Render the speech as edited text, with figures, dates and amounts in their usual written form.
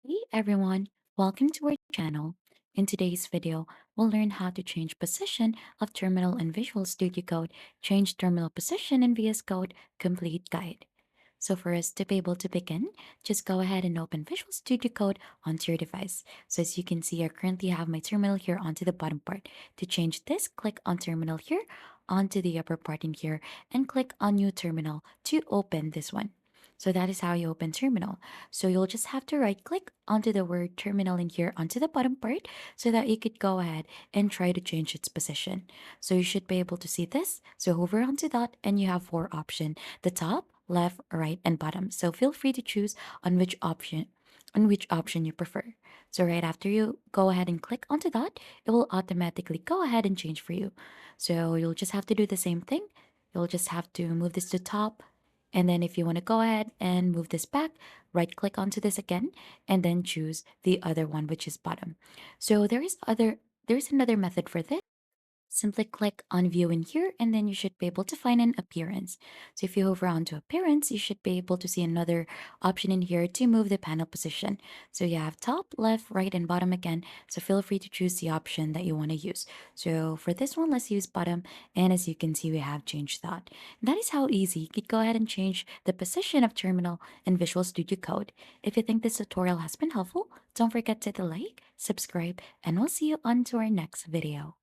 Hey everyone, welcome to our channel. In today's video, we'll learn how to change position of terminal in Visual Studio Code, change terminal position in VS Code, complete guide. So for us to be able to begin, just go ahead and open Visual Studio Code onto your device. So as you can see, I currently have my terminal here onto the bottom part. To change this, click on terminal here, onto the upper part in here, and click on new terminal to open this one. So that is how you open terminal. So you'll just have to right click onto the word terminal in here onto the bottom part so that you could go ahead and try to change its position. So you should be able to see this. So hover onto that and you have four options: the top, left, right, and bottom. So feel free to choose on which option you prefer. So right after you go ahead and click onto that, it will automatically go ahead and change for you. So you'll just have to do the same thing. You'll just have to move this to top, and then if you want to go ahead and move this back, right click onto this again and then choose the other one, which is bottom. So there's another method for this. Simply click on view in here and then you should be able to find an appearance. So if you hover onto appearance, you should be able to see another option in here to move the panel position. So you have top, left, right, and bottom again. So feel free to choose the option that you want to use. So for this one, let's use bottom. And as you can see, we have changed that. That is how easy you could go ahead and change the position of terminal in Visual Studio Code. If you think this tutorial has been helpful, don't forget to hit the like, subscribe, and we'll see you on to our next video.